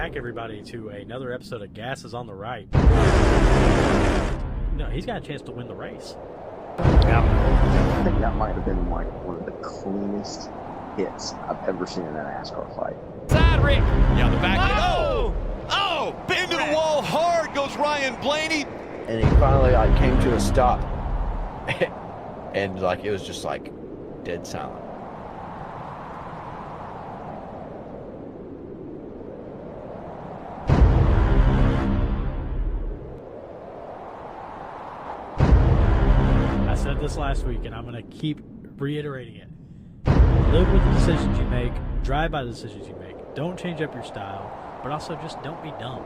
back, everybody, to another episode of Gas is on the Right. No, he's got a chance to win the race. I think that might have been like one of the cleanest hits I've ever seen in a NASCAR fight. Side Rick. Yeah, the back. Oh, into the wall hard goes Ryan Blaney. And he finally came to a stop, and it was just dead silent. I said this last week, and I'm going to keep reiterating it. Live with the decisions you make. Drive by the decisions you make. Don't change up your style, but also just don't be dumb.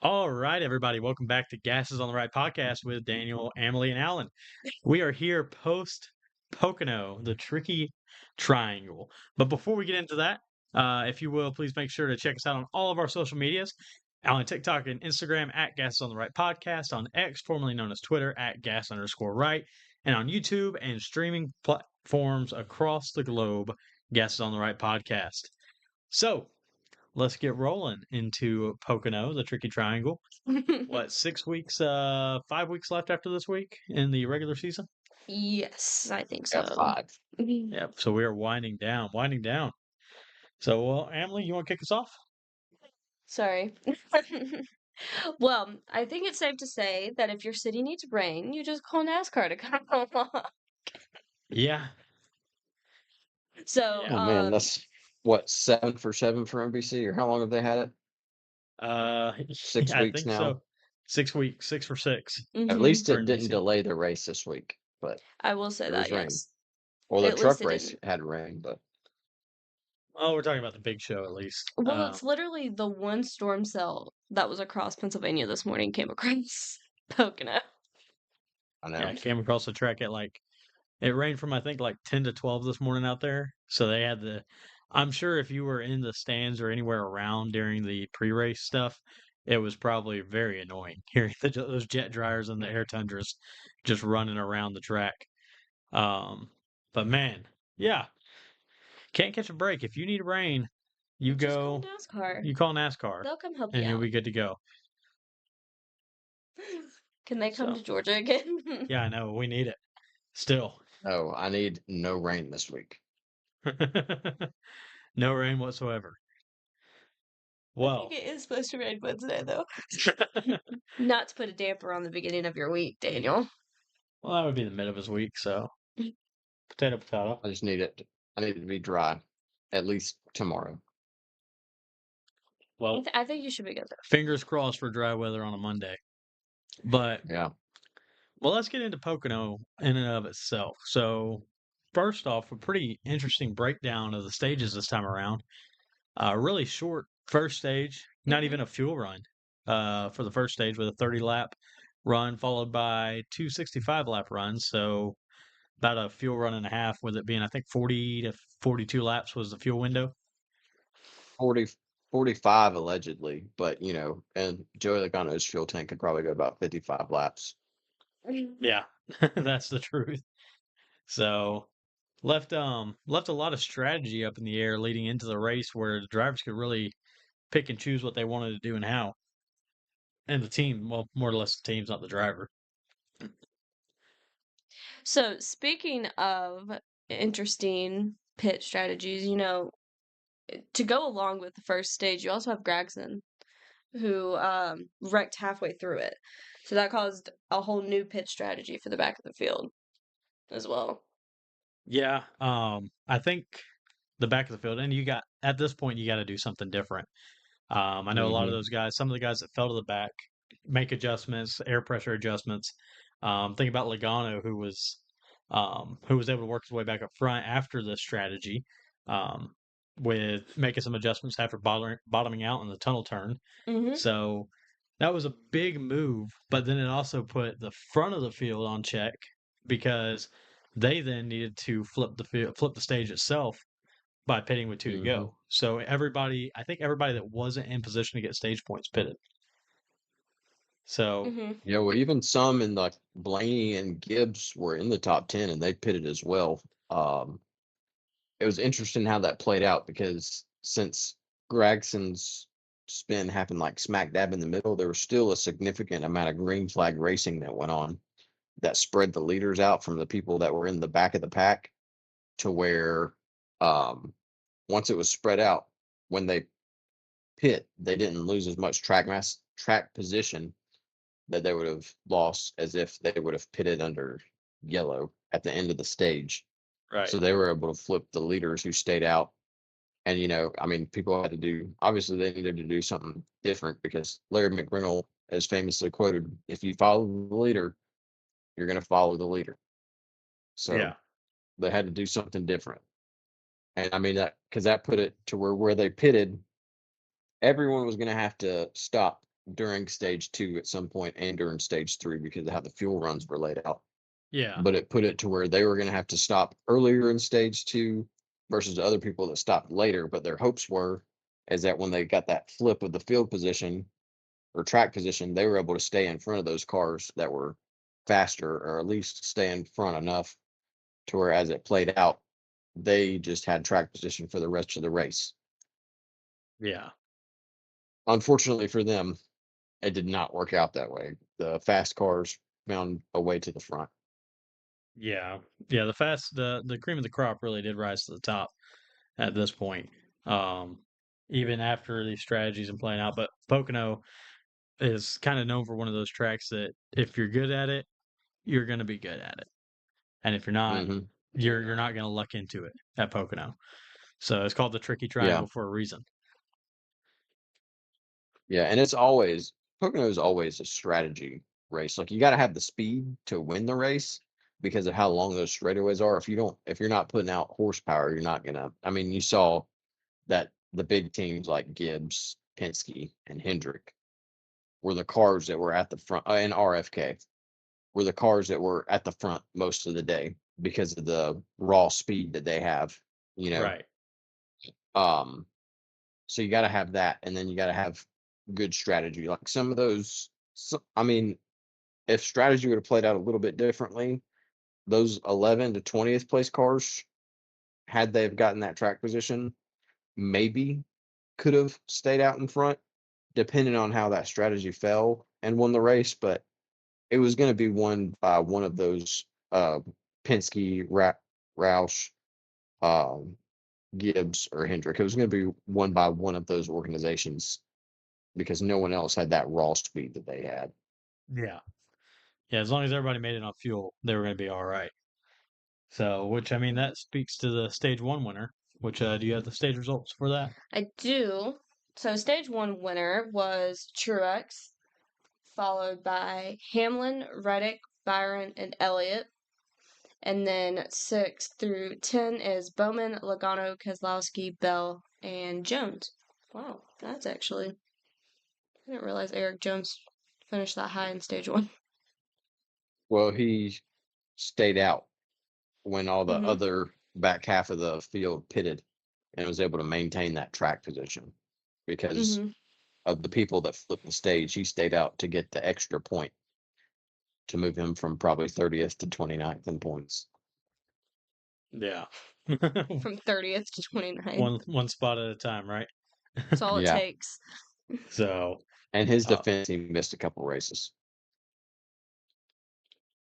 All right, everybody. Welcome back to Gas is on the Right podcast with Daniel, Emily, and Alan. We are here post Pocono, the tricky triangle. But before we get into that, if you will, please make sure to check us out on all of our social medias. On TikTok and Instagram at Gas is on the Right podcast, on X, formerly known as Twitter, at Gas_Right, and on YouTube and streaming platforms across the globe, Gas is on the Right podcast. So, let's get rolling into Pocono, the tricky triangle. What, 6 weeks, 5 weeks left after this week in the regular season? Yes, I think so. Got 5. Yep, so we are winding down. So, well, Emily, you want to kick us off? Sorry. Well, I think it's safe to say that if your city needs rain, you just call NASCAR to come along. Yeah. So, Oh man, that's what 7 for 7 for NBC, or how long have they had it? 6 I weeks think now. so. 6 weeks, 6 for 6. At least For it didn't NBC. delay the race this week, but I will say it that, was rain. yes. Well, the At truck least it race didn't. had rain, but Oh, we're talking about the big show at least. Well, it's literally the one storm cell that was across Pennsylvania this morning came across Pocono. I know. Yeah, I came across the track at it rained from I think 10 to 12 this morning out there. So they had I'm sure if you were in the stands or anywhere around during the pre-race stuff, it was probably very annoying hearing those jet dryers and the air tundras just running around the track. But man, yeah, can't catch a break. If you need rain, you Just go. call NASCAR. You call NASCAR, They'll come help and you you'll out. be good to go. Can they come So. to Georgia again? Yeah, I know we need it still. Oh, I need no rain this week. No rain whatsoever. Well, I think it is supposed to rain Wednesday, though. Not to put a damper on the beginning of your week, Daniel. well, that would be the mid of his week, so potato. I just need it. I need it to be dry, at least tomorrow. Well, I think you should be good though. fingers crossed for dry weather on a Monday. But Yeah. well, let's get into Pocono in and of itself. So, first off, a pretty interesting breakdown of the stages this time around. Really short first stage, not even a fuel run. For the first stage with a 30-lap run, followed by 2 65-lap runs. So about a fuel run and a half, with it being I think 40 to 42 laps was the fuel window. 45 allegedly, but and Joey Logano's fuel tank could probably go about 55 laps. Yeah, that's the truth. So left a lot of strategy up in the air leading into the race, where the drivers could really pick and choose what they wanted to do and how. And the team, well, more or less the team's not the driver. So, speaking of interesting pit strategies, to go along with the first stage, you also have Gragson, who wrecked halfway through it. So that caused a whole new pit strategy for the back of the field as well. Yeah, I think the back of the field, and at this point you got to do something different. I know a lot of those guys, some of the guys that fell to the back, make adjustments, air pressure adjustments. Think about Logano, who was able to work his way back up front after the strategy, with making some adjustments after bottoming out in the tunnel turn. Mm-hmm. So that was a big move, but then it also put the front of the field on check, because they then needed to flip the stage itself by pitting with 2 to go. So I think everybody that wasn't in position to get stage points pitted. So Yeah, well, even some in Blaney and Gibbs were in the top 10, and they pitted as well. it was interesting how that played out because since Gregson's spin happened like smack dab in the middle, there was still a significant amount of green flag racing that went on that spread the leaders out from the people that were in the back of the pack to where once it was spread out, when they pit, they didn't lose as much track position that they would have lost as if they would have pitted under yellow at the end of the stage. Right. So they were able to flip the leaders who stayed out. And, I mean, people had to obviously they needed to do something different because Larry McReynolds is famously quoted, if you follow the leader, you're going to follow the leader. So Yeah. they had to do something different. And I mean, because that put it to where they pitted, everyone was going to have to stop during stage 2 at some point and during stage 3 because of how the fuel runs were laid out. Yeah. But it put it to where they were going to have to stop earlier in stage 2 versus the other people that stopped later. But their hopes were is that when they got that flip of the field position or track position, they were able to stay in front of those cars that were faster, or at least stay in front enough to where as it played out, they just had track position for the rest of the race. Yeah. Unfortunately for them, it did not work out that way. The fast cars found a way to the front. Yeah. Yeah. The cream of the crop really did rise to the top at this point. Even after these strategies and playing out, but Pocono is kind of known for one of those tracks that if you're good at it, you're going to be good at it. And if you're not, Mm-hmm. you're not going to luck into it at Pocono. So it's called the tricky Yeah. triangle for a reason. Yeah, and Pocono is always a strategy race. Like you got to have the speed to win the race because of how long those straightaways are. If you're not putting out horsepower, you're not gonna. I mean, you saw that the big teams like Gibbs, Penske, and Hendrick were the cars that were at the front, and RFK were the cars that were at the front most of the day because of the raw speed that they have. You know, Right. So you got to have that, and then you got to have good strategy. Like some of those, I mean, if strategy would have played out a little bit differently, those 11 to 20th place cars, had they have gotten that track position, maybe could have stayed out in front, depending on how that strategy fell and won the race. But it was going to be won by one of those Penske, Roush, um, Gibbs, or Hendrick. It was going to be won by one of those organizations because no one else had that raw speed that they had. Yeah. Yeah. As long as everybody made enough fuel, they were going to be all right. So, which I mean, that speaks to the stage 1 winner. Which do you have the stage results for that? I do. So stage 1 winner was Truex, followed by Hamlin, Reddick, Byron, and Elliott. And then 6 through 10 is Bowman, Logano, Keselowski, Bell, and Jones. Wow, that's actually. I didn't realize Eric Jones finished that high in stage 1. Well, he stayed out when all the Mm-hmm. other back half of the field pitted and was able to maintain that track position because Mm-hmm. of the people that flipped the stage. He stayed out to get the extra point to move him from probably 30th to 29th in points. Yeah. From 30th to 29th. one spot at a time, right? That's all it Yeah. takes. So, And his defense, he missed a couple races.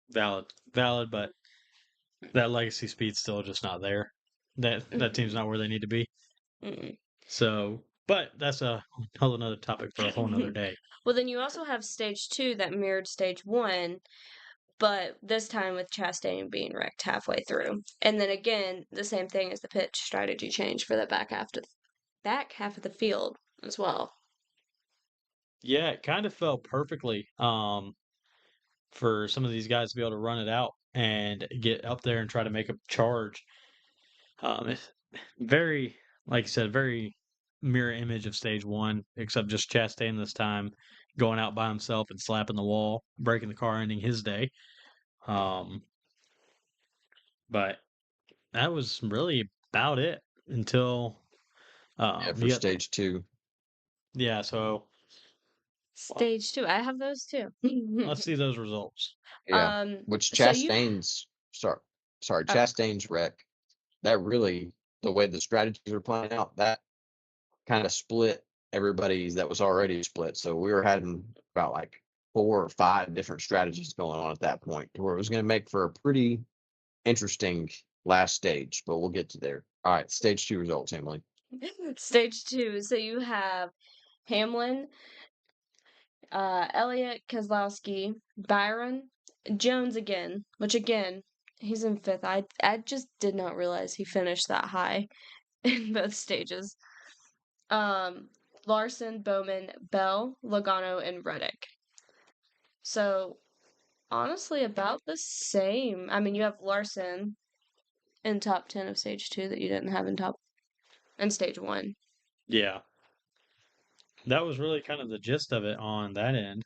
valid, but that legacy speed's still just not there. That team's not where they need to be. Mm-mm. So, but that's a whole another topic for a whole nother day. Well, then you also have stage 2 that mirrored stage 1, but this time with Chastain being wrecked halfway through. And then again, the same thing as the pitch strategy change for the back half of the field as well. Yeah, it kind of fell perfectly for some of these guys to be able to run it out and get up there and try to make a charge. It's very, like you said, very mirror image of stage 1, except just Chastain this time going out by himself and slapping the wall, breaking the car, ending his day. But that was really about it until Yeah, for you got, stage 2. yeah. So Stage 2, I have those too. let's see those results. Yeah. Which So you, Chastain's oh, Chastain's wreck, that really the way the strategies are playing out, that kind of split everybody's that was already split. So we were having about like 4 or 5 different strategies going on at that point, to where it was going to make for a pretty interesting last stage. But we'll get to there. All right, stage 2 results, Emily. Stage 2. So you have Hamlin, Elliott, Keselowski, Byron, Jones again, which again, he's in 5th. I just did not realize he finished that high in both stages. Larson, Bowman, Bell, Logano, and Reddick. So honestly, about the same. I mean, you have Larson in top 10 of stage 2 that you didn't have in stage 1. Yeah. That was really kind of the gist of it on that end.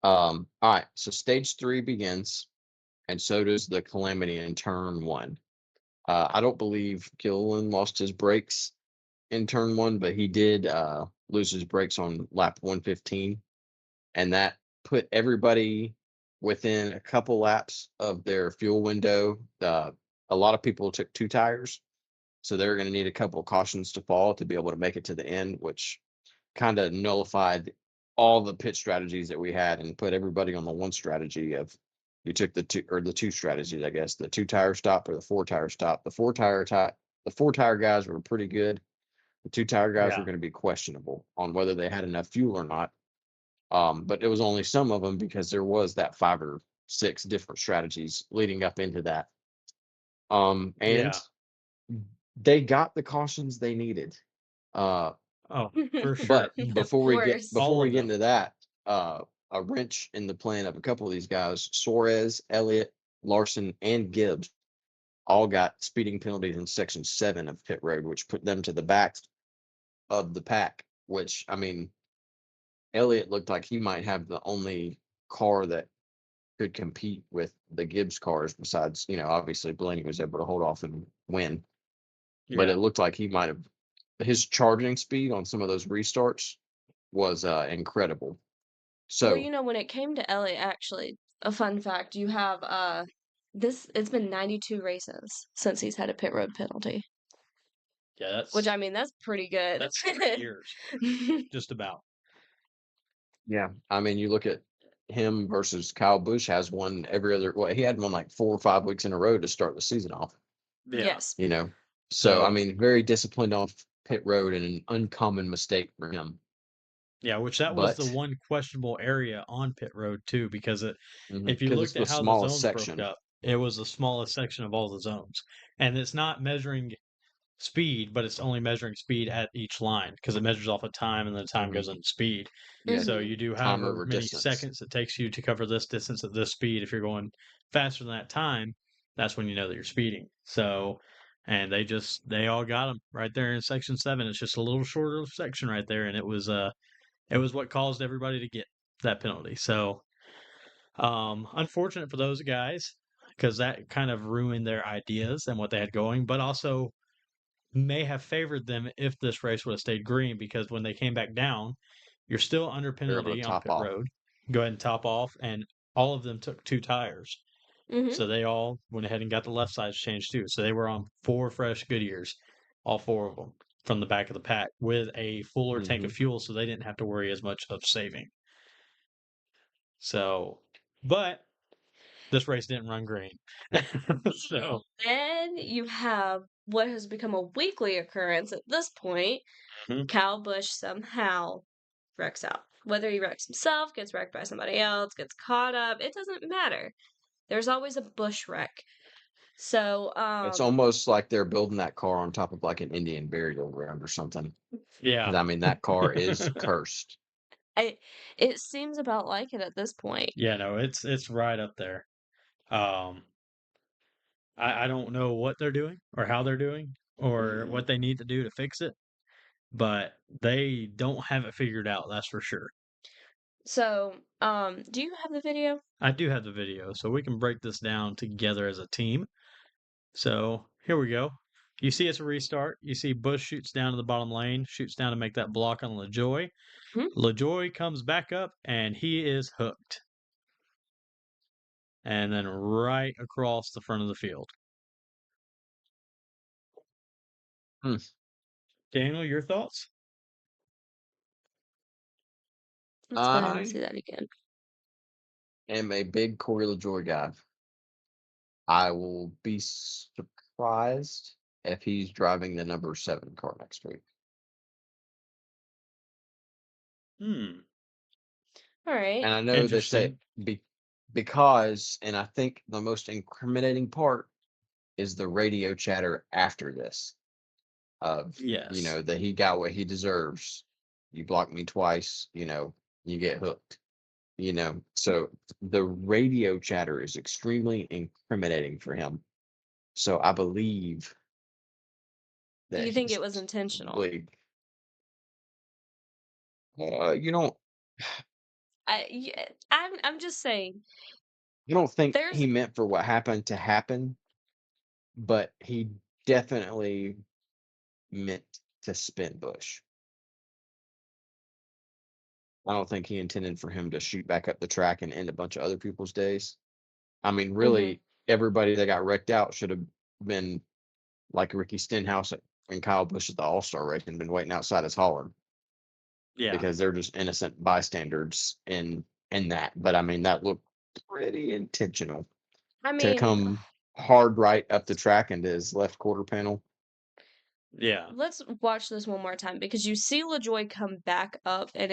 All right, so stage 3 begins, and so does the calamity in turn 1. I don't believe Gilliland lost his brakes in turn 1, but he did lose his brakes on lap 115, and that put everybody within a couple laps of their fuel window. A lot of people took 2 tires, so they're going to need a couple of cautions to fall to be able to make it to the end, which kind of nullified all the pit strategies that we had and put everybody on the one strategy of, you took the 2 strategies, I guess, the 2 tire stop or the 4 tire stop. The 4 tire guys were pretty good. The 2 tire guys Yeah. were going to be questionable on whether they had enough fuel or not. But it was only some of them, because there was that 5 or 6 different strategies leading up into that. And Yeah. they got the cautions they needed. Oh, for sure. But Of before we get course. All of into them. that, a wrench in the plan of a couple of these guys, Suarez, Elliott, Larson, and Gibbs, all got speeding penalties in section 7 of pit road, which put them to the back of the pack. Which, I mean, Elliott looked like he might have the only car that could compete with the Gibbs cars, besides, obviously Blaney was able to hold off and win. But Yeah. it looked like he might have, his charging speed on some of those restarts was incredible. Well, So when it came to Elliot, actually, a fun fact, you have it's been 92 races since he's had a pit road penalty. Yeah, Which, I mean, that's pretty good. that's 3 years, just about. yeah, I mean, you look at him versus Kyle Busch, has one every other. Well, he had one like 4 or 5 weeks in a row to start the season off. Yeah. Yes. So I So mean, very disciplined off pit road, and an uncommon mistake for him. yeah, which that was the But one questionable area on pit road too, because if you because it's looked the at how the smallest zones broke section. up, it was the smallest section of all the zones, and it's not measuring speed, but it's only measuring speed at each line, because it measures off of time, and then time goes into speed. Yeah, So Mhm. you do time however over many distance. seconds it takes you to cover this distance at this speed. If you're going faster than that time, that's when you know that you're speeding. So, and they all got them right there in section 7. It's just a little shorter section right there, and it was what caused everybody to get that penalty. So, unfortunate for those guys, because that kind of ruined their ideas and what they had going, but also may have favored them if this race would have stayed green, because when they came back down, you're still under They're able to penalty on top pit off. road. Go ahead and top off, and all of them took 2 tires. Mhm. So they all went ahead and got the left sides changed too. So they were on 4 fresh Goodyears, all 4 of them, from the back of the pack, with a fuller tank of fuel, so they didn't have to worry as much of saving. So, but this race didn't run green. So, Then you have what has become a weekly occurrence at this point. Mhm. Kyle Busch somehow wrecks out. Whether he wrecks himself, gets wrecked by somebody else, gets caught up, it doesn't matter. There's always a Busch wreck. So, It's almost like they're building that car on top of like an Indian burial ground or something. yeah. I mean, that car is cursed. it seems about like it at this point. Yeah, no, it's right up there. Um, I don't know what they're doing or how they're doing or what they need to do to fix it, but they don't have it figured out, that's for sure. So, do you have the video? I do have the video, so we can break this down together as a team. So here we go. You see it's a restart. You see Bush shoots down to the bottom lane, shoots down to make that block on LaJoy. Mhm. LaJoy comes back up, and he is hooked. And then right across the front of the field. Hmm. Daniel, your thoughts? Let's go ahead and I see that again. am a big Corey LaJoy guy. I will be surprised if he's driving the number 7 car next week. Hmm. All right. And I know they say Interesting. because, and I think the most incriminating part is the radio chatter after this of, Yes. that he got what he deserves. You blocked me twice, you get hooked, So the radio chatter is extremely incriminating for him. So I believe that You think he's it was intentional? probably, you don't, I'm just saying. you don't think There's he meant for what happened to happen, but he definitely meant to spin Bush. I don't think he intended for him to shoot back up the track and end a bunch of other people's days. I mean, Mhm. really, everybody that got wrecked out should have been like Ricky Stenhouse and Kyle Busch at the All-Star race and been waiting outside his hauler Yeah. because they're just innocent bystanders in that. But I mean, that looked pretty intentional I to mean, come hard right up the track into his left quarter panel. Yeah. let's watch this one more time because you see LaJoy come back up and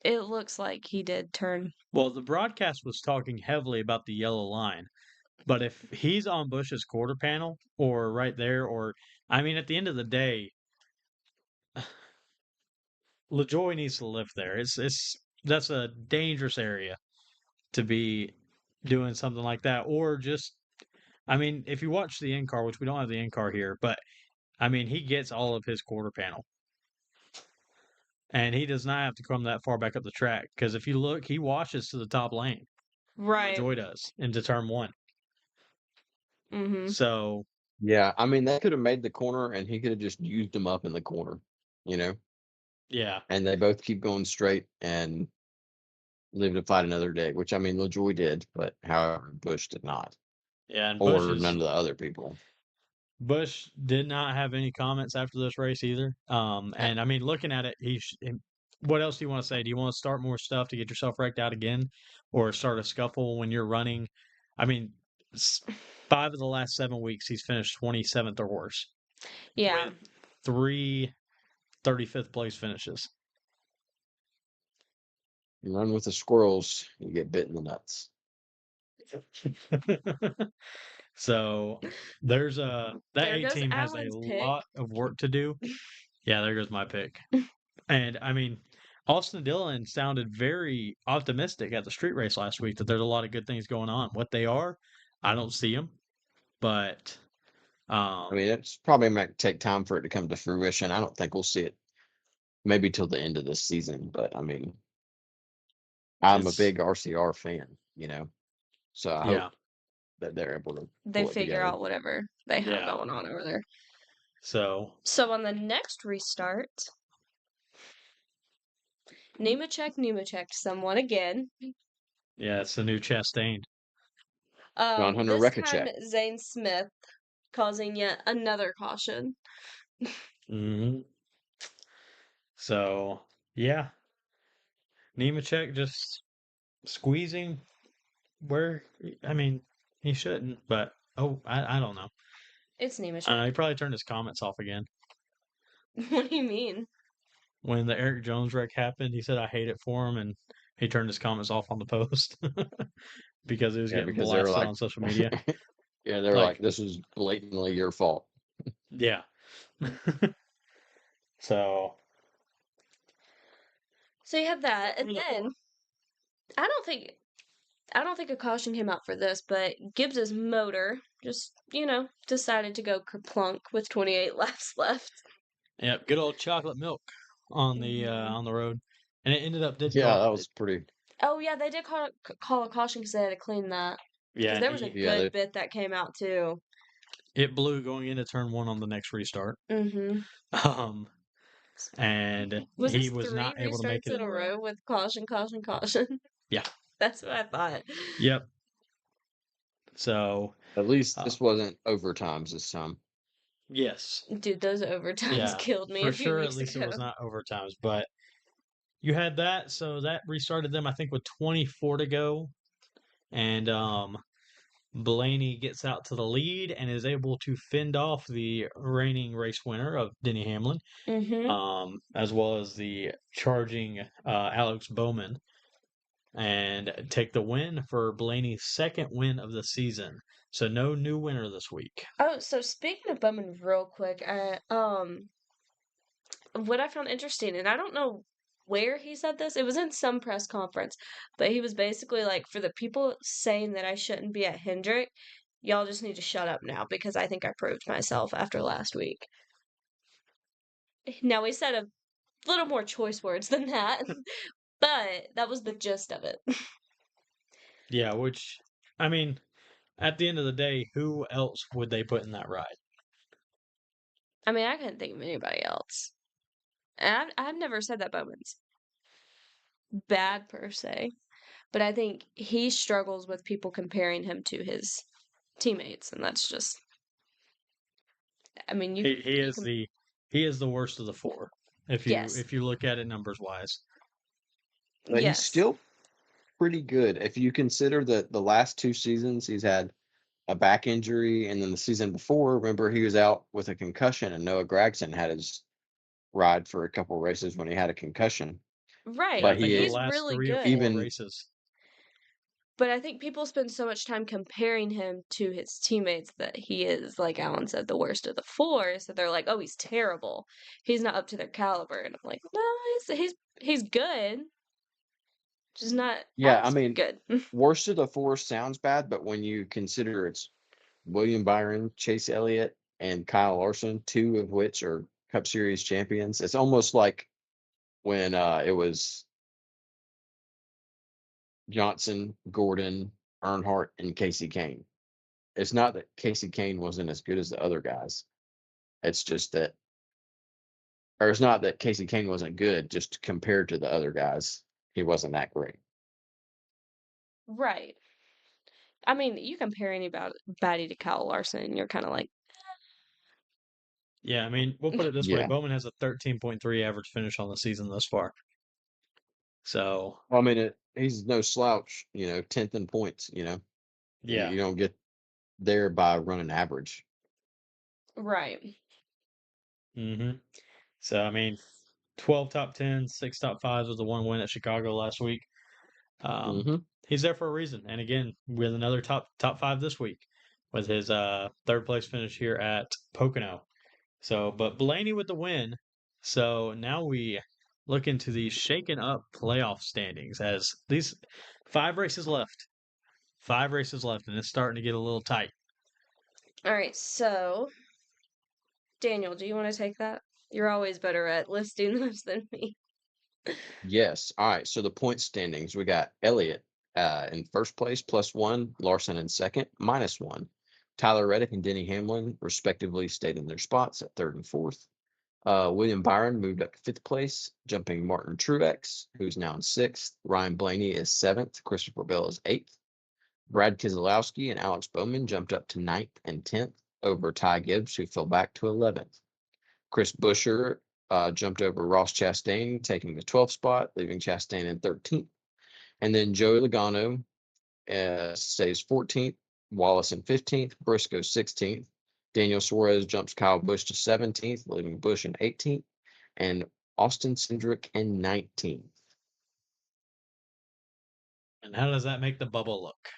it looks like he did turn. Well, the broadcast was talking heavily about the yellow line, but if he's on Bush's quarter panel or right there, or I mean, at the end of the day, LaJoy needs to live there. That's a dangerous area to be doing something like that, or just I mean, if you watch the in car, which we don't have the in car here, but I mean, he gets all of his quarter panel, and he does not have to come that far back up the track because if you look, he washes to the top lane. Right. LaJoy does into turn one. Mm-hmm. So Yeah, I mean, they could have made the corner and he could have just used them up in the corner, yeah, and they both keep going straight and live to fight another day, which I mean, LaJoy did, but however, Bush did not, yeah, and or none of the other people. Bush did not have any comments after this race either. And I mean, looking at it, what else do you want to say? Do you want to start more stuff to get yourself wrecked out again, or start a scuffle when you're running? I mean, 5 of the last 7 weeks, he's finished 27th or worse. Yeah. With 3 35th place finishes. You run with the squirrels, you get bit in the nuts. So there's that There A goes team has a Alan's pick. lot of work to do. Yeah, there goes my pick. And I mean, Austin Dillon sounded very optimistic at the street race last week that there's a lot of good things going on. What they are, I don't see them, but I mean, it's probably might take time for it to come to fruition. I don't think we'll see it maybe till the end of this season, but I mean, I'm a it's big RCR fan, so I hope yeah, that they're able to They pull it figure together. out whatever they have yeah. going on over there. So So on the next restart, Nemechek someone again. yeah, it's the new Chastain. John Hunter This time Rekachek. Zane Smith causing yet another caution. Hmm. So yeah, Nemechek just squeezing where I mean he shouldn't, but I don't know. It's Nemechek. He probably turned his comments off again. What do you mean? When the Eric Jones wreck happened, he said I hate it for him, and he turned his comments off on the post because it was Yeah, getting because they were blasted like, on social media. yeah, they were like, Like, this is blatantly your fault. yeah. So So you have that, and then I don't think a caution came out for this, but Gibbs's motor just decided to go kerplunk with 28 laps left. yep, good old chocolate milk on the road, and it ended up did Yeah, call that was pretty. Oh yeah, they did call a caution because they had to clean that. yeah, Because and there was a Yeah, good bit that came out too. it blew going into turn one on the next restart. Mm-hmm. And Was he this was 3 not able to make restarts it in a row with caution? Yeah. That's what I thought. Yep. So At least this wasn't overtimes this time. Yes. Dude, those overtimes Yeah. killed me For a few sure, at weeks least it was ago. not overtimes, but you had that, so that restarted them, I think, with 24 to go. And Blaney gets out to the lead and is able to fend off the reigning race winner of Denny Hamlin, Mm-hmm. as well as the charging Alex Bowman, and take the win for Blaney's second win of the season. So no new winner this week. Oh, so speaking of Bowman real quick, what I found interesting, and I don't know where he said this, it was in some press conference, but he was basically like, for the people saying that I shouldn't be at Hendrick, y'all just need to shut up now because I think I proved myself after last week. Now, he said a little more choice words than that, but that was the gist of it. Yeah, which, I mean, at the end of the day, who else would they put in that ride? I mean, I couldn't think of anybody else. And I've never said that Bowman's bad per se, but I think he struggles with people comparing him to his teammates, and that's just, I mean, He you is can, the worst of the four. yes, If you look at it numbers wise. But he's yes, still pretty good if you consider that the last 2 seasons he's had a back injury, and then the season before, remember he was out with a concussion, and Noah Gragson had his ride for a couple races when he had a concussion. Yeah, right. I But think the he He's last really 3 or 4 good, even races. but I think people spend so much time comparing him to his teammates that he is, like Alan said, the worst of the four. So they're like, "Oh, he's terrible. He's not up to their caliber." And I'm like, "No, he's good, just not yeah, I as mean, good." worst of the four sounds bad, but when you consider it's William Byron, Chase Elliott, and Kyle Larson, two of which are Cup Series champions, it's almost like when it was Johnson, Gordon, Earnhardt, and Casey Kane. It's not that Casey Kane wasn't as good as the other guys. It's just that, or it's not that Casey Kane wasn't good, just compared to the other guys, he wasn't that great. Right. I mean, you compare anybody to Kyle Larson, and you're kind of like, Yeah, I mean, we'll put it this way: Yeah. Bowman has a 13.3 average finish on the season thus far. So Well, I mean, he's no slouch, 10th in points, yeah. you don't get there by running average. right. hmm So I mean, 12 top 10s, 6 top 5s with the one win at Chicago last week. Um, Hmm. he's there for a reason. And again, with another top 5 this week with his third place finish here at Pocono. So, but Blaney with the win. So now we look into the shaken up playoff standings as these 5 races left. 5 races left, and it's starting to get a little tight. All right, so Daniel, do you want to take that? You're always better at listing those than me. Yes. All right. So the point standings, we got Elliott in first place, +1, Larson in second, -1. Tyler Reddick and Denny Hamlin, respectively, stayed in their spots at third and fourth. William Byron moved up to fifth place, jumping Martin Truex, who's now in sixth. Ryan Blaney is seventh. Christopher Bell is eighth. Brad Keselowski and Alex Bowman jumped up to ninth and 10th over Ty Gibbs, who fell back to 11th. Chris Buescher jumped over Ross Chastain, taking the 12th spot, leaving Chastain in 13th. And then Joey Logano stays 14th, Wallace in 15th, Briscoe 16th. Daniel Suarez jumps Kyle Busch to 17th, leaving Busch in 18th, and Austin Cindric in 19th. And how does that make the bubble look?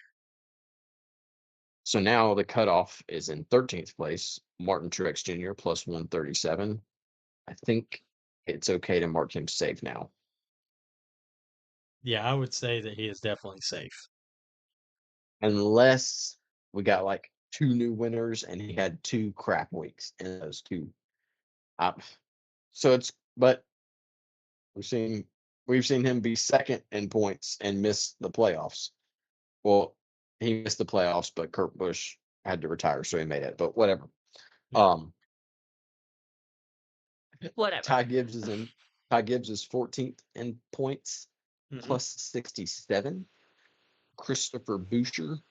So now the cutoff is in 13th place, Martin Truex Jr. +137. I think it's okay to mark him safe now. Yeah, I would say that he is definitely safe. Unless we got like two new winners and he had two crap weeks in those two. Uh, so it's, but we've seen him be second in points and miss the playoffs. Well, he missed the playoffs, but Kurt Busch had to retire, so he made it. But whatever. Yeah. Um, Whatever. Ty Gibbs is 14th in points, hmm +67. Christopher Buescher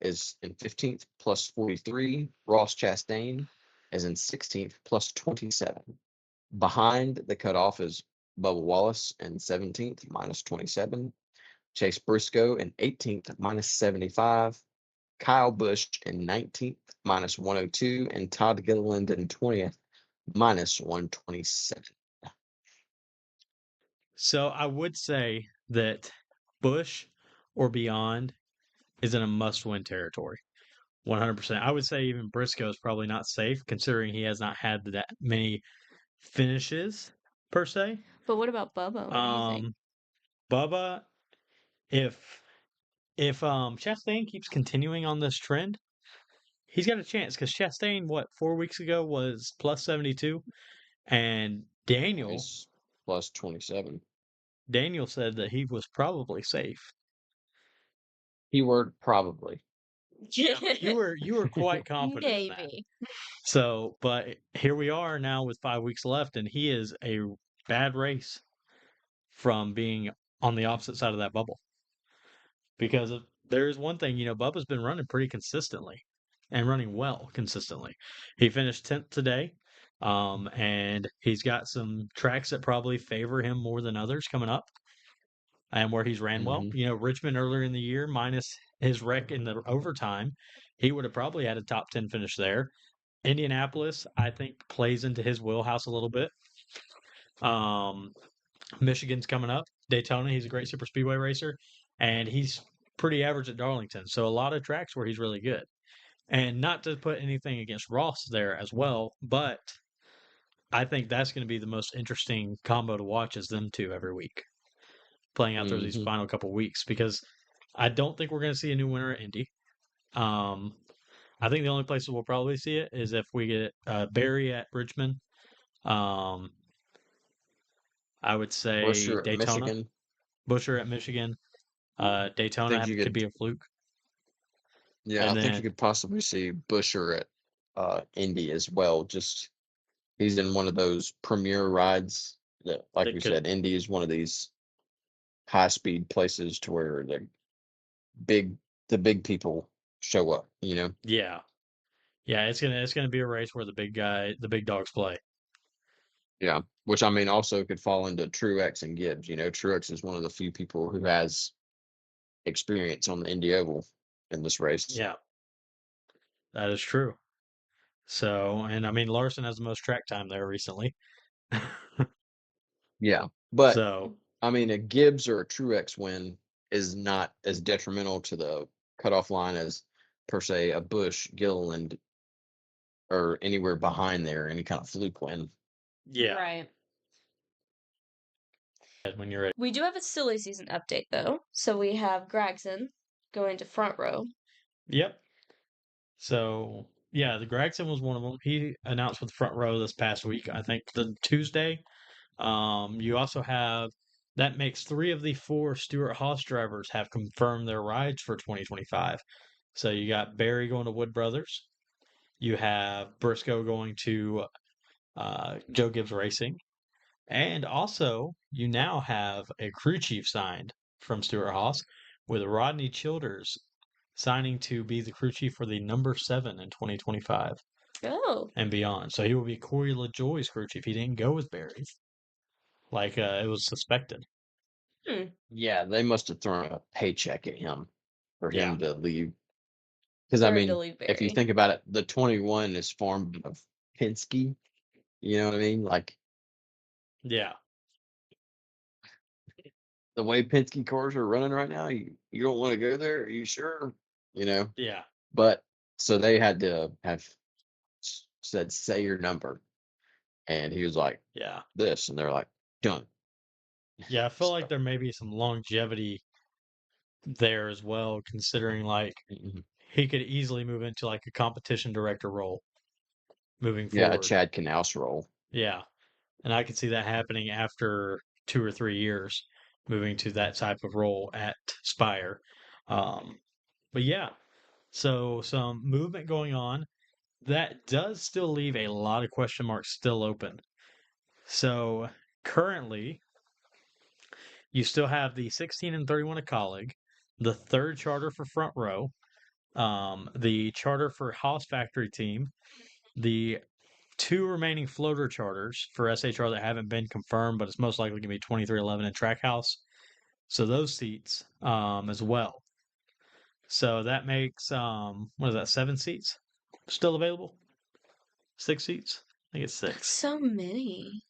is in 15th, +43. Ross Chastain is in 16th plus 27. Behind the cutoff is Bubba Wallace in 17th minus 27. Chase Briscoe in 18th minus 75. Kyle Busch in 19th minus 102. And Todd Gilliland in 20th minus 127. So I would say that Bush or beyond is in a must-win territory. 100%. I would say even Briscoe is probably not safe considering he has not had that many finishes per se. But what about Bubba? What do you think? Bubba, if Chastain keeps continuing on this trend, he's got a chance because Chastain, 4 weeks ago was plus 72, and He's plus 27. Daniel said that he was probably safe. Keyword probably. You were quite confident in that. Maybe. So, but here we are now with 5 weeks left, and he is a bad race from being on the opposite side of that bubble. Because there's one thing, Bubba's been running pretty consistently and running well consistently. He finished 10th today, and he's got some tracks that probably favor him more than others coming up and where he's ran well. Richmond earlier in the year, minus his wreck in the overtime, he would have probably had a top 10 finish there. Indianapolis, I think, plays into his wheelhouse a little bit. Michigan's coming up. Daytona, he's a great super speedway racer, and he's pretty average at Darlington. So a lot of tracks where he's really good. And not to put anything against Ross there as well, but I think that's going to be the most interesting combo to watch is them two every week playing out through these final couple weeks because I don't think we're going to see a new winner at Indy. I think the only places we'll probably see it is if we get Barry at Richmond. I would say Busher at Daytona. Michigan. Busher at Michigan. Daytona could be a fluke. Yeah, I think you could possibly see Busher at Indy as well. Just he's in one of those premier rides that, like we said, Indy is one of these high speed places to where the big people show up. Yeah, it's gonna be a race where the big dogs play. Yeah, which I mean also could fall into Truex and Gibbs. Truex is one of the few people who has experience on the Indy Oval in this race. Yeah, that is true. So, and I mean Larson has the most track time there recently. Yeah, but so I mean a Gibbs or a Truex win is not as detrimental to the cutoff line as per se a Busch, Gilliland, or anywhere behind there, any kind of fluke win. Yeah. Right. When you're ready. We do have a silly season update though. So we have Gragson going to front row. Yep. So yeah, the Gregson was one of them. He announced with front row this past week, I think the Tuesday. You also have that makes 3 of the 4 Stewart-Haas drivers have confirmed their rides for 2025. So you got Barry going to Wood Brothers. You have Briscoe going to Joe Gibbs Racing. And also, you now have a crew chief signed from Stewart-Haas with Rodney Childers signing to be the crew chief for the number 7 in 2025 and beyond. So he will be Corey LaJoie's crew chief. He didn't go with Barry like it was suspected. Yeah, they must have thrown a paycheck at him for him to leave. Because For I him mean, to leave if you Barry. think about it, the 21 is formed of Penske. You know what I mean? Like, Yeah. the way Penske cars are running right now, you don't want to go there. Are you sure? Yeah. But so they had to have said, say your number. And he was like, Yeah. this. And they're like, done. Yeah, I feel like there may be some longevity there as well, considering like he could easily move into like a competition director role moving forward. Yeah, a Chad Knaus role. Yeah. And I could see that happening after 2 or 3 years, moving to that type of role at Spire. But yeah, so some movement going on. That does still leave a lot of question marks still open. So currently, you still have the 16 and 31 at Colleague, the 3rd charter for Front Row, the charter for Haas Factory Team, the 2 remaining floater charters for SHR that haven't been confirmed, but it's most likely going to be 2311 and Trackhouse. So those seats as well. So that makes what is that? 7 seats still available? 6 seats? I think it's That's 6. so many.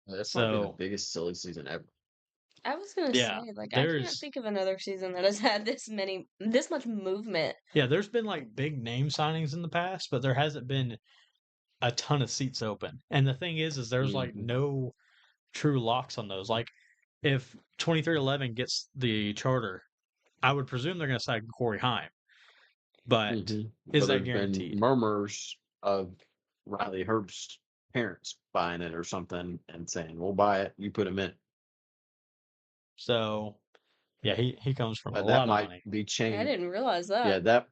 That's might be the So biggest silly season ever. I was gonna yeah, say, like, I can't there's think of another season that has had this much movement. there's been like big name signings in the past, but there hasn't been a ton of seats open. And the thing is there's like Mhm. no true locks on those. Like if 2311 gets the charter, I would presume they're going to sign Corey Heim. But Mhm. is But that there's been guaranteed? murmurs of Riley Herbst's parents buying it or something and saying, "We'll buy it. You put him in." So yeah, he comes from a But that lot of might money. be I changed. didn't realize Yeah, that.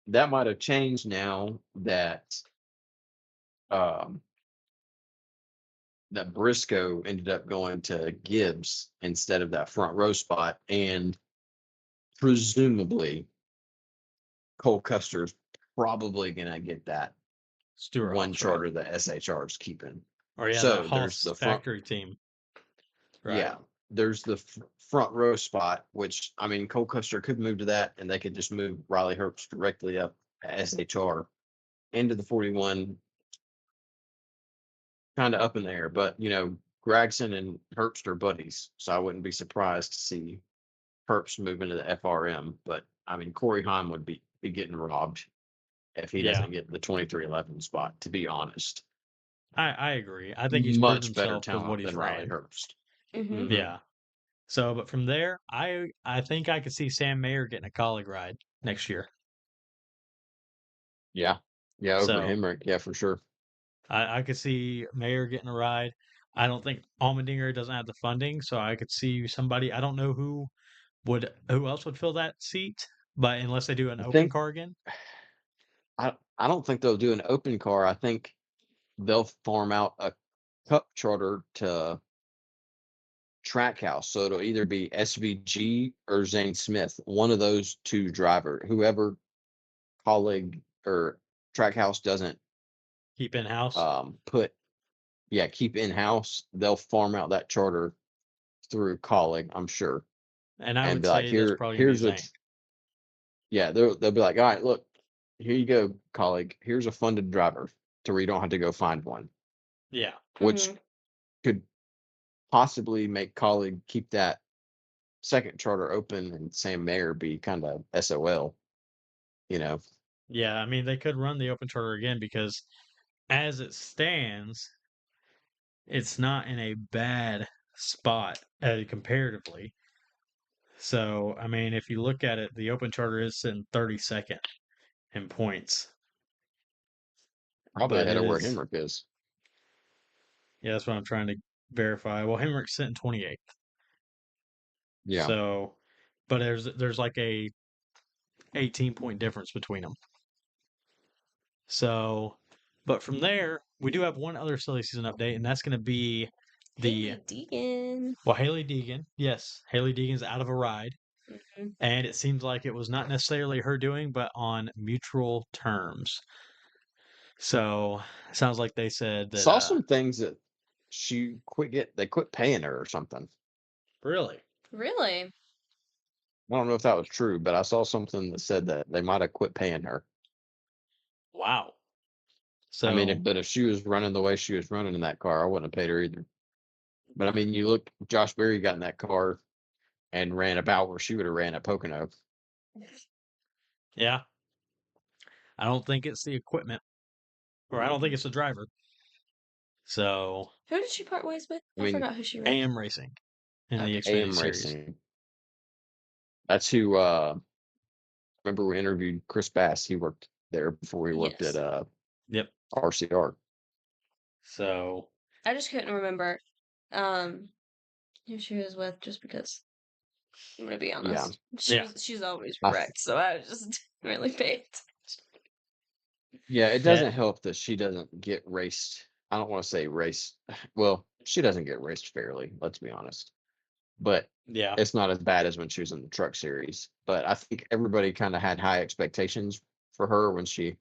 that might have changed now um that Briscoe ended up going to Gibbs instead of that front row spot, and presumably Cole Custer's probably gonna get that Stuart one Hoff's right. charter that SHR is keeping. Or yeah, the So there's Hoff's the front, factory team. Right. yeah, there's the front row spot, which I mean, Cole Custer could move to that, and they could just move Riley Herbst directly up SHR into the 41, kind of up in the air. But Gregson and Herbst are buddies, so I wouldn't be surprised to see Herbst move into the FRM. But I mean, Corey Heim would be getting robbed if he Yeah, doesn't get the 2311 spot, to be honest. I agree. I think he's proved Much better himself with what talent he's than Riley ran. Herbst. Mm-hmm. Yeah. So, but from there, I think I could see Sam Mayer getting a colleague ride next year. Yeah. Yeah, over So Hemrick. Yeah, for sure. I could see Mayer getting a ride. I don't think Allmendinger doesn't have the funding, so I could see somebody. I don't know who else would fill that seat, but unless they do an I open think car again. I don't think they'll do an open car. I think they'll farm out a cup charter to Trackhouse. So it'll either be SVG or Zane Smith, one of those two driver, whoever colleague or Trackhouse doesn't Keep in house. keep in house, they'll farm out that charter through colleague, I'm sure, And I and would be like, say that's probably gonna be here's a Zane. yeah, they'll be like, all right, look, here you go, colleague. Here's a funded driver to where you don't have to go find one, Yeah. which Mm-hmm. could possibly make colleague keep that second charter open and Sam Mayer be kind of SOL, you know. Yeah, I mean they could run the open charter again because as it stands, it's not in a bad spot comparatively. So, I mean, if you look at it, the open charter is sitting 32nd in points, Probably but ahead it of where is, Hemrick is. yeah, that's what I'm trying to verify. Well, Henrik's sitting 28th. Yeah. So, but there's like a 18-point difference between them. So, but from there, we do have one other silly season update, and that's going to be the Haley Deegan. Haley Deegan. Yes, Haley Deegan's out of a ride, Mm-hmm. and it seems like it was not necessarily her doing, but on mutual terms. So, sounds like they said that. Saw some things that they quit paying her or something. Really? Really? I don't know if that was true, but I saw something that said that they might have quit paying her. Wow. I mean, So, but if she was running the way she was running in that car, I wouldn't have paid her either. But I mean, you look, Josh Berry got in that car and ran about where she would have ran at Pocono. yeah, I don't think it's the equipment, or I don't think it's the driver. So, Who did she part ways with? I I mean, forgot who she was. AM Racing in the Okay. Xfinity AM Series. Racing. That's who. Remember we interviewed Chris Bass. He worked there before he worked Yes. at Yep. RCR. So, I just couldn't remember who she was with just because I'm gonna be honest. Yeah. She's always I- wrecked, so I just didn't really pay it. Yeah, it doesn't help that she doesn't get raced. I don't want to say race. Well, she doesn't get raced fairly. Let's be honest. But yeah, it's not as bad as when she was in the truck series. But I think everybody kind of had high expectations for her when she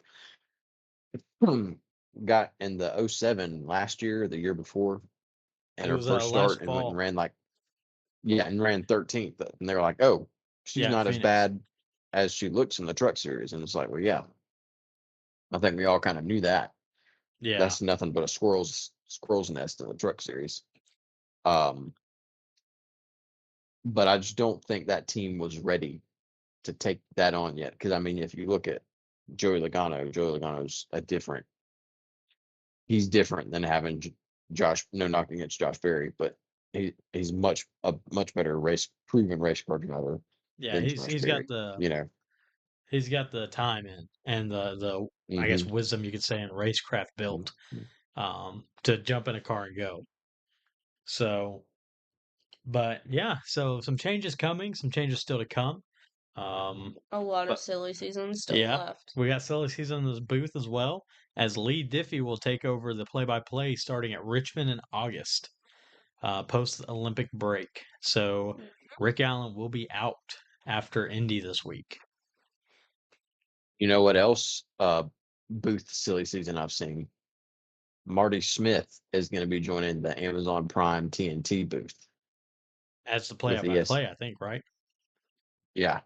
got in the 07 last year, the year before, and It her was first last start and went fall. and ran like, yeah, and ran 13th. And they were like, oh, she's Yeah, not as Phoenix. bad as she looks in the truck series. And it's like, well, yeah, I think we all kind of knew that. Yeah, That's nothing but a squirrel's nest in the truck series. Um, but I just don't think that team was ready to take that on yet. Because I mean, if you look at Joey Logano's he's different than having Josh. No knocking against Josh Berry, but he's a much better proven race car driver yeah. than He's Josh he's got Berry. the You know. he's got the time in and the I guess Hmm. wisdom you could say in racecraft built to jump in a car and go. So, but yeah, so some changes coming, some changes still to come. A lot of But silly seasons still yeah, left. we got silly season in this booth as well as Lee Diffie will take over the play-by-play starting at Richmond in August, post Olympic break. So Rick Allen will be out after Indy this week. You know what else? Booth silly season I've seen. Marty Smith is going to be joining the Amazon Prime TNT booth As the with ES. play-by-play, I think, right? Yeah,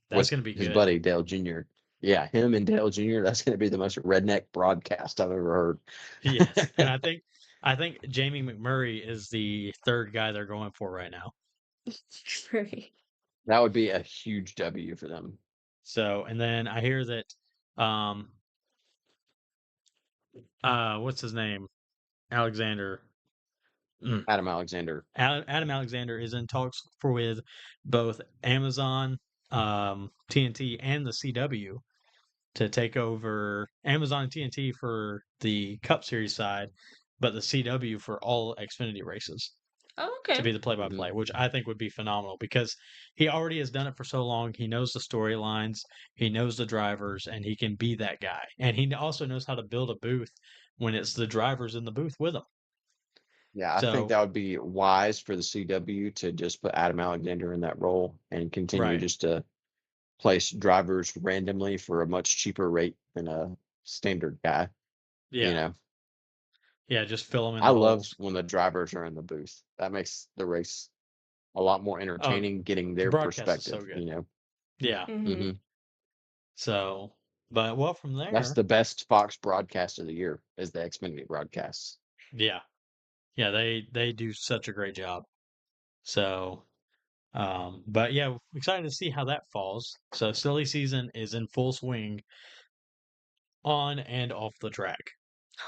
That's with going to be his good. buddy Dale Jr. Yeah, him and Dale Jr. That's going to be the most redneck broadcast I've ever Yes, and heard. I think Jamie McMurray is the third guy they're going for right now. Right. That would be a huge W for them. So, and then I hear that, um, what's his name? Alexander. Adam Alexander. Adam Alexander is in talks with both Amazon, TNT, and the CW to take over Amazon and TNT for the Cup Series side, but the CW for all Xfinity races Oh, to okay. be the play-by-play, which I think would be phenomenal because he already has done it for so long. He knows the storylines, he knows the drivers, and he can be that guy. And he also knows how to build a booth when it's the drivers in the booth with him. Yeah, I think So, that would be wise for the CW to just put Adam Alexander in that role and continue right. just to place drivers randomly for a much cheaper rate than a standard guy. You Yeah. know, Yeah, just fill them in I the love holes. when the drivers are in the booth. That makes the race a lot more Oh, entertaining, getting the their broadcast is so perspective. good. Yeah. Mm-hmm. Hmm. So, but well, from That's there, the best Fox broadcast of the year is the Xfinity broadcasts. yeah, yeah, they do such a great job. So, but yeah, excited to see how that falls. So, silly season is in full swing on and off the track.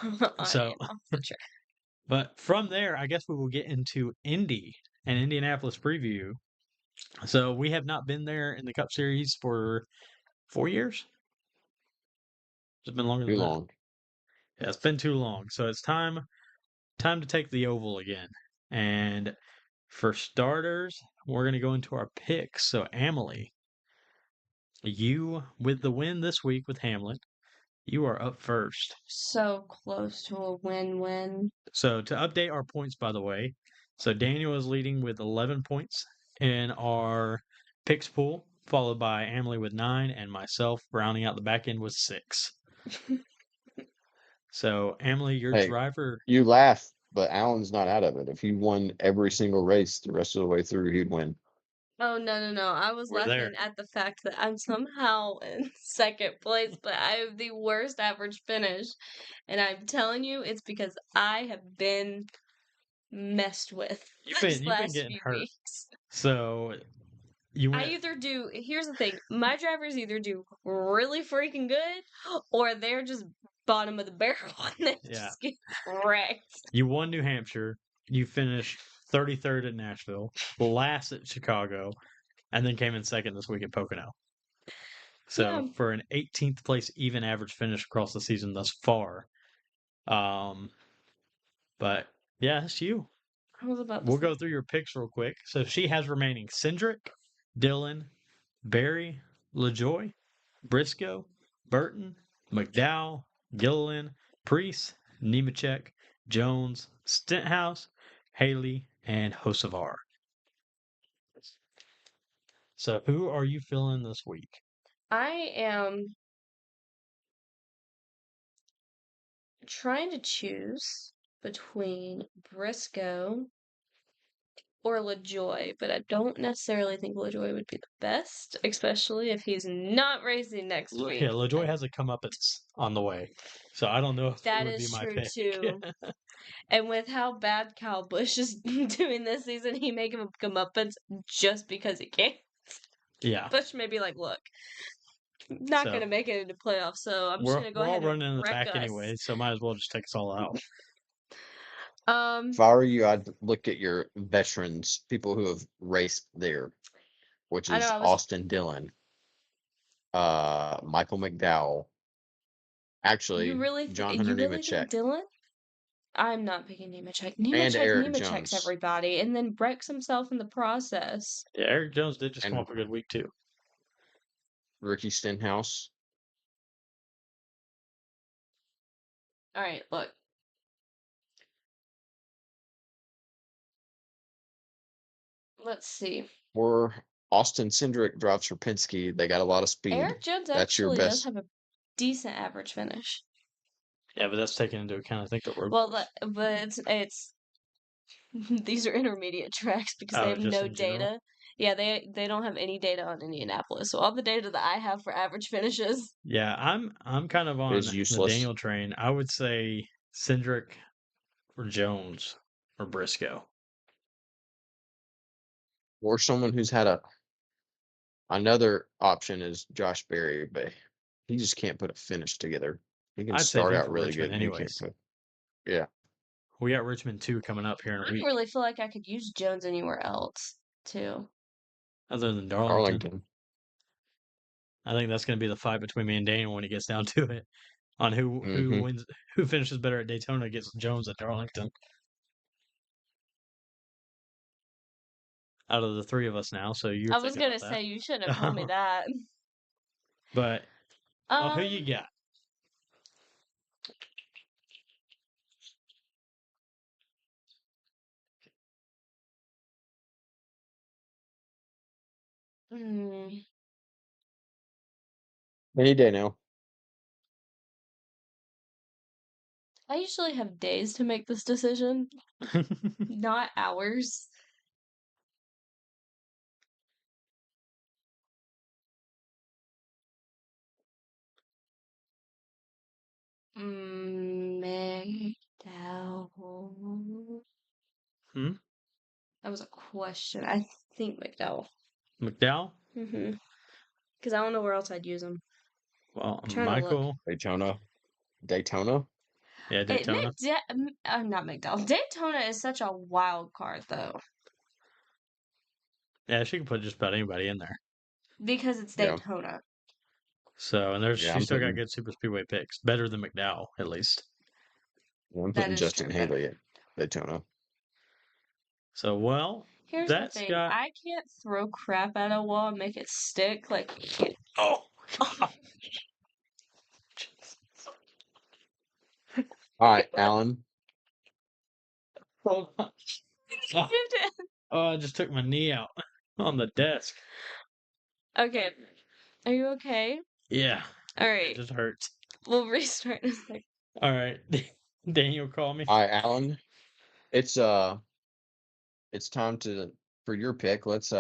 On So, and off the track. but from there, I guess we will get into Indy and Indianapolis preview. So, we have not been there in the Cup Series for 4 years. It's been longer than Too that. long. Yeah, it's been too long. So it's time to take the oval again. And for starters, we're going to go into our picks. So, Emily, you with the win this week with Hamlet, you are up first. So close to a win-win. So, to update our points, by the way, so Daniel is leading with 11 points in our picks pool, followed by Emily with 9, and myself rounding out the back end with 6. So, Emily, your Hey, driver. you laugh, but Allen's not out of it. If he won every single race the rest of the way through, he'd win. Oh, no. I was We're there. laughing at the fact that I'm somehow in second place, but I have the worst average finish. And I'm telling you, it's because I have been messed with these You've been last getting few hurt. weeks. So you I went. either do, here's the thing, my drivers either do really freaking good or they're just bottom of the barrel and they Yeah. just get wrecked. You won New Hampshire. You finished 33rd at Nashville, last at Chicago, and then came in second this week at Pocono. Yeah, So for an 18th place even average finish across the season thus far. Um, but yeah, it's you. I was about to We'll say. go through your picks real quick. So she has remaining Cindric, Dillon, Barry, LaJoy, Briscoe, Burton, McDowell, Gilliland, Priest, Nemechek, Jones, Stenthouse, Haley, and Hosevar. So who are you feeling this week? I am trying to choose between Briscoe or LaJoy, but I don't necessarily think LaJoy would be the best, especially if he's not racing next week. Yeah, LaJoy has a comeuppance on the way, so I don't know if it That would be is my true pick. too. And with how bad Kyle Busch is doing this season, he may give him comeuppance just because he can. Yeah, Busch may be like, look, not so going to make it into playoffs, so I'm just we're going to go we're all ahead and running in the wreck back us. anyway, so might as well just take us all out. If I were you, I'd look at your veterans, people who have raced there, which I know is I was. Austin Dillon, Michael McDowell, You actually really, John you Hunter really Nemechek, think Dylan? I'm not picking Nemechek. and Eric Nemechek's Jones, everybody, and then wrecks himself in the process. Yeah, Eric Jones did just come and off a good week too. Ricky Stenhouse. All right, look. Let's see. Or Austin Cindric drives for Penske. They got a lot of speed. Eric Jones That's your actually does best. have a decent average finish. Yeah, but that's taken into account. I think the road Well, course. but it's these are intermediate tracks because they Oh, have just no in general. data. Yeah, they don't have any data on Indianapolis. So all the data that I have for average finishes. Yeah, I'm kind of on Is the useless. Daniel train. I would say Cindric or Jones or Briscoe. Or someone who's had another option is Josh Berry, but he just can't put a finish together. He can I'd save start him out for really Richmond good, but he can't anyways. put. Yeah. We got Richmond 2 coming up here in I a don't week, really feel like I could use Jones anywhere else, too. other than Darlington. Arlington. I think that's going to be the fight between me and Daniel when it gets down to it, on who Mm-hmm. wins, who finishes better at Daytona against Jones at Darlington. Out of the three of us now, so you're I was thinking gonna about say you shouldn't have told me that. that. But who you got? Hmm. Any day now. I usually have days to make this decision, not hours. McDowell. Hmm? That was a question. I think McDowell. McDowell? Because I don't know where else I'd use him. Well, I'm trying to look. Michael. Daytona. Yeah, Daytona. Not McDowell. Daytona is such a wild card, though, Yeah, she can put just about anybody in there. because it's Yeah. Daytona. So, and Yeah, she's still got good super speedway picks, better than McDowell at least. I'm That putting is Justin true, but Haley at Daytona. So, well, here's the that's thing. got. I can't throw crap at a wall and make it stick. Like, Oh, All right, Alan. hold on. Oh, I just took my knee out on the desk. Okay. Are you okay? Yeah, All it right. just hurts. We'll restart in a second. All right, Daniel, call me. All right, Alan. It's time for your pick. Let's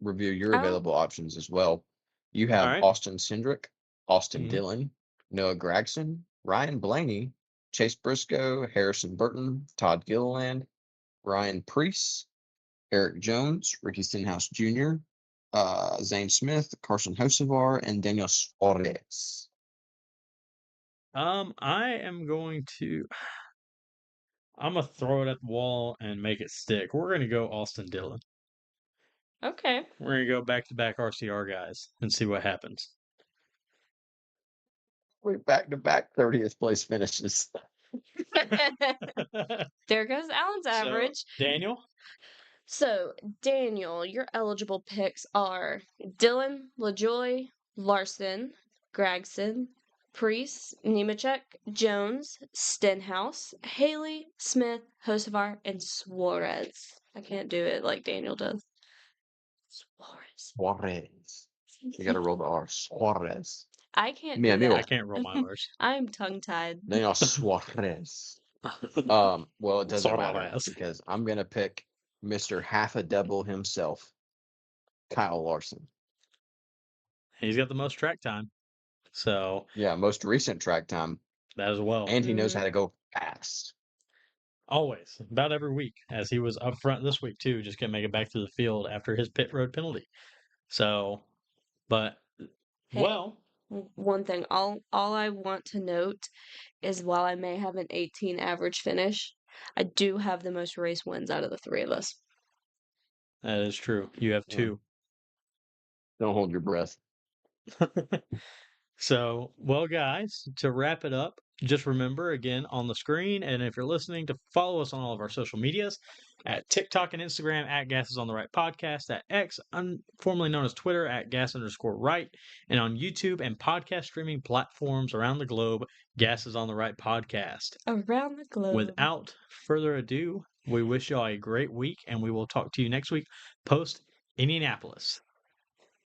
review your Oh. available options as well. You have All right. Austin Cindric, Austin Mhm. Dillon, Noah Gragson, Ryan Blaney, Chase Briscoe, Harrison Burton, Todd Gilliland, Ryan Preece, Eric Jones, Ricky Stenhouse Jr., Zane Smith, Carson Hocevar, and Daniel Suarez. I am going to. I'm gonna throw it at the wall and make it stick. We're gonna go Austin Dillon. Okay. We're gonna go back-to-back RCR guys and see what happens. We're back-to-back 30th place finishes. There goes Alan's average. So, Daniel? So, Daniel, your eligible picks are Dylan, LaJoy, Larson, Gragson, Priest, Nemechek, Jones, Stenhouse, Haley, Smith, Hocevar, and Suarez. I can't do it like Daniel does. Suarez. Suarez. You got to roll the R. Suarez. I can't Mi do amigo. I that. can't roll my R's. I'm tongue-tied. Daniel Suarez. Well, it doesn't matter Suarez. because I'm gonna pick Mr. Half a Double himself, Kyle Larson. He's got the most track time. So Yeah, most recent track time, that as well. and he knows Mhm. how to go fast. Always. About every week. As he was up front this week too, just couldn't make it back to the field after his pit road penalty. So but Hey, well, one thing, all I want to note is while I may have an 18 average finish, I do have the most race wins out of the three of us. that is true. You have Yeah. 2. Don't hold your breath. So, well, guys, to wrap it up, just remember again on the screen, and if you're listening, to follow us on all of our social medias at TikTok and Instagram at Gas is on the Right Podcast, at X, formerly known as Twitter, at Gas_Right, and on YouTube and podcast streaming platforms around the globe, Gas is on the Right Podcast. Around the globe. Without further ado, we wish y'all a great week, and we will talk to you next week post Indianapolis.